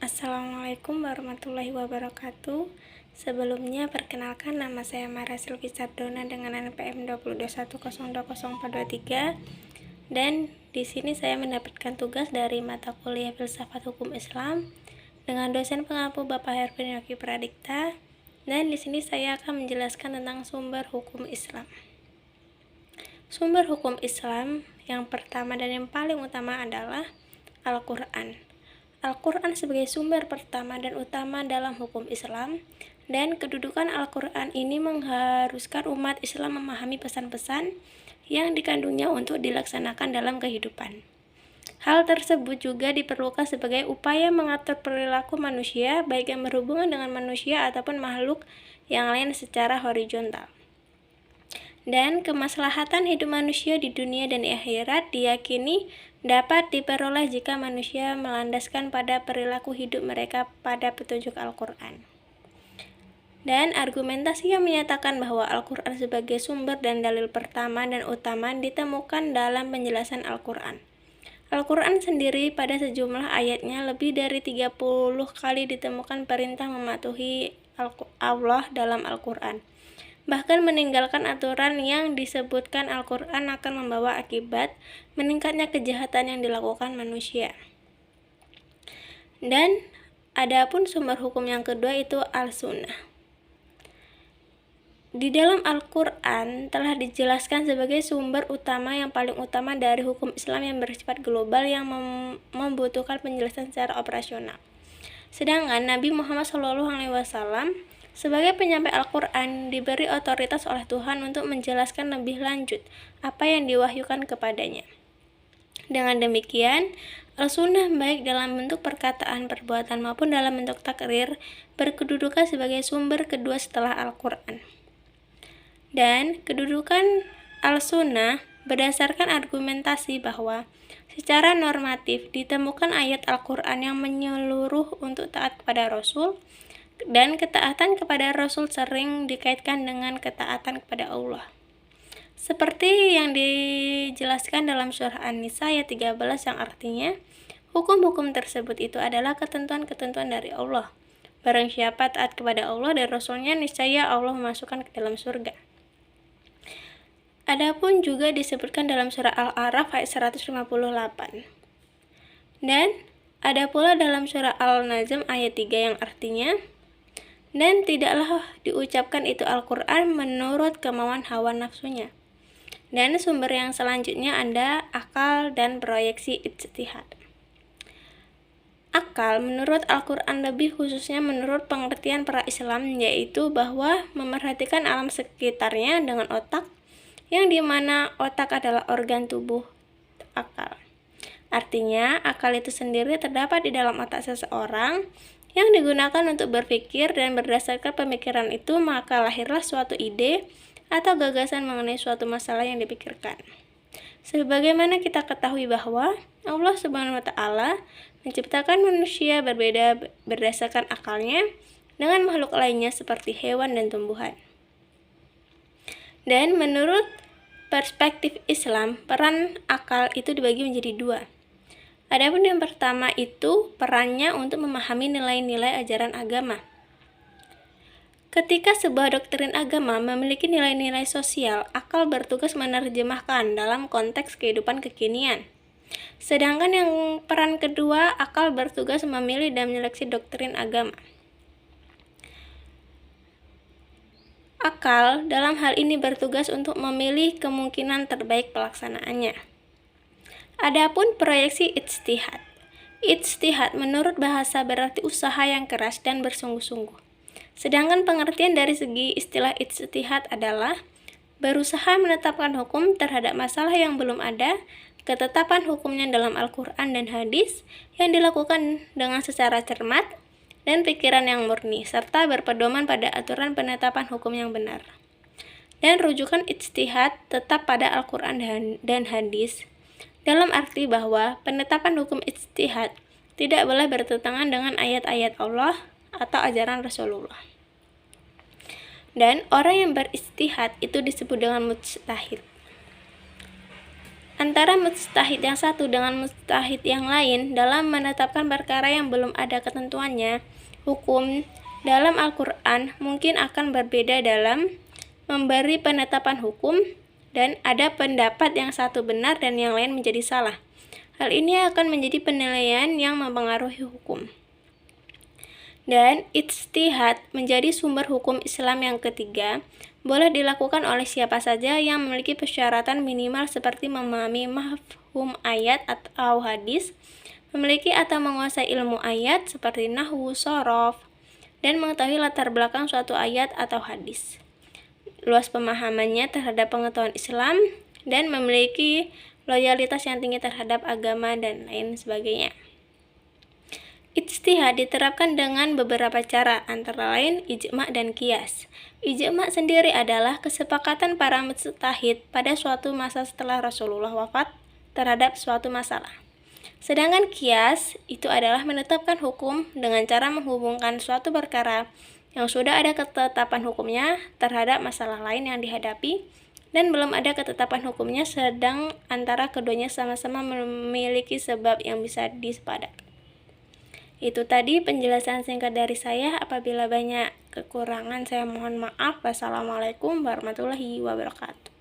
Assalamualaikum warahmatullahi wabarakatuh. Sebelumnya perkenalkan, nama saya Mara Silvi Sardona dengan NPM 2021020423 dan di sini saya mendapatkan tugas dari mata kuliah Filsafat Hukum Islam dengan dosen pengampu Bapak Hervin Yogi Pradikta, dan di sini saya akan menjelaskan tentang sumber hukum Islam. Sumber hukum Islam yang pertama dan yang paling utama adalah Al-Quran. Al-Quran sebagai sumber pertama dan utama dalam hukum Islam, dan kedudukan Al-Quran ini mengharuskan umat Islam memahami pesan-pesan yang dikandungnya untuk dilaksanakan dalam kehidupan. Hal tersebut juga diperlukan sebagai upaya mengatur perilaku manusia, baik yang berhubungan dengan manusia ataupun makhluk yang lain secara horizontal. Dan kemaslahatan hidup manusia di dunia dan di akhirat diyakini dapat diperoleh jika manusia melandaskan pada perilaku hidup mereka pada petunjuk Al-Quran. Dan argumentasi yang menyatakan bahwa Al-Quran sebagai sumber dan dalil pertama dan utama ditemukan dalam penjelasan Al-Quran. Al-Quran sendiri pada sejumlah ayatnya lebih dari 30 kali ditemukan perintah mematuhi Allah dalam Al-Quran. Bahkan meninggalkan aturan yang disebutkan Al-Quran akan membawa akibat meningkatnya kejahatan yang dilakukan manusia. Dan adapun sumber hukum yang kedua itu Al-Sunnah. Di dalam Al-Quran telah dijelaskan sebagai sumber utama yang paling utama dari hukum Islam yang bersifat global yang membutuhkan penjelasan secara operasional. Sedangkan Nabi Muhammad SAW sebagai penyampai Al-Quran diberi otoritas oleh Tuhan untuk menjelaskan lebih lanjut apa yang diwahyukan kepadanya. Dengan demikian, Al-Sunnah baik dalam bentuk perkataan, perbuatan maupun dalam bentuk takrir berkedudukan sebagai sumber kedua setelah Al-Quran. Dan kedudukan Al-Sunnah berdasarkan argumentasi bahwa secara normatif ditemukan ayat Al-Quran yang menyeluruh untuk taat kepada Rasul, dan ketaatan kepada Rasul sering dikaitkan dengan ketaatan kepada Allah. Seperti yang dijelaskan dalam surah An-Nisa ayat 13 yang artinya, hukum-hukum tersebut itu adalah ketentuan-ketentuan dari Allah. Barang siapa taat kepada Allah dan Rasulnya, niscaya Allah memasukkan ke dalam surga. Adapun juga disebutkan dalam surah Al-A'raf ayat 158. Dan ada pula dalam surah Al-Najm ayat 3 yang artinya, dan tidaklah diucapkan itu Al-Quran menurut kemauan hawa nafsunya. Dan sumber yang selanjutnya ada akal dan proyeksi ijtihad. Akal menurut Al-Quran lebih khususnya menurut pengertian para Islam, yaitu bahwa memerhatikan alam sekitarnya dengan otak, yang dimana otak adalah organ tubuh akal. Artinya, akal itu sendiri terdapat di dalam otak seseorang yang digunakan untuk berpikir, dan berdasarkan pemikiran itu maka lahirlah suatu ide atau gagasan mengenai suatu masalah yang dipikirkan. Sebagaimana kita ketahui bahwa Allah Subhanahu wa Ta'ala menciptakan manusia berbeda berdasarkan akalnya dengan makhluk lainnya seperti hewan dan tumbuhan. Dan menurut perspektif Islam, peran akal itu dibagi menjadi dua. Adapun yang pertama itu perannya untuk memahami nilai-nilai ajaran agama. Ketika sebuah doktrin agama memiliki nilai-nilai sosial, akal bertugas menerjemahkan dalam konteks kehidupan kekinian. Sedangkan yang peran kedua, akal bertugas memilih dan menyeleksi doktrin agama. Akal dalam hal ini bertugas untuk memilih kemungkinan terbaik pelaksanaannya. Adapun proyeksi ijtihad. Ijtihad menurut bahasa berarti usaha yang keras dan bersungguh-sungguh. Sedangkan pengertian dari segi istilah ijtihad adalah berusaha menetapkan hukum terhadap masalah yang belum ada, ketetapan hukumnya dalam Al-Quran dan hadis yang dilakukan dengan secara cermat dan pikiran yang murni, serta berpedoman pada aturan penetapan hukum yang benar. Dan rujukan ijtihad tetap pada Al-Quran dan hadis, dalam arti bahwa penetapan hukum ijtihad tidak boleh bertentangan dengan ayat-ayat Allah atau ajaran Rasulullah. Dan orang yang berijtihad itu disebut dengan mujtahid. antara mujtahid yang satu dengan mujtahid yang lain dalam menetapkan perkara yang belum ada ketentuannya. Hukum dalam Al-Quran mungkin akan berbeda dalam memberi penetapan hukum, dan ada pendapat yang satu benar dan yang lain menjadi salah. Hal ini akan menjadi penilaian yang mempengaruhi hukum. Dan ijtihad menjadi sumber hukum Islam yang ketiga, boleh dilakukan oleh siapa saja yang memiliki persyaratan minimal seperti memahami mafhum ayat atau hadis, memiliki atau menguasai ilmu ayat seperti nahwu, shorof, dan mengetahui latar belakang suatu ayat atau hadis, luas pemahamannya terhadap pengetahuan Islam, dan memiliki loyalitas yang tinggi terhadap agama dan lain sebagainya. Ijtihad diterapkan dengan beberapa cara, antara lain ijma' dan qiyas. Ijma' sendiri adalah kesepakatan para mujtahid pada suatu masa setelah Rasulullah wafat terhadap suatu masalah. Sedangkan qiyas itu adalah menetapkan hukum dengan cara menghubungkan suatu perkara yang sudah ada ketetapan hukumnya terhadap masalah lain yang dihadapi dan belum ada ketetapan hukumnya, sedang antara keduanya sama-sama memiliki sebab yang bisa disepakati. Itu tadi penjelasan singkat dari saya. Apabila banyak kekurangan, saya mohon maaf. Wassalamualaikum warahmatullahi wabarakatuh.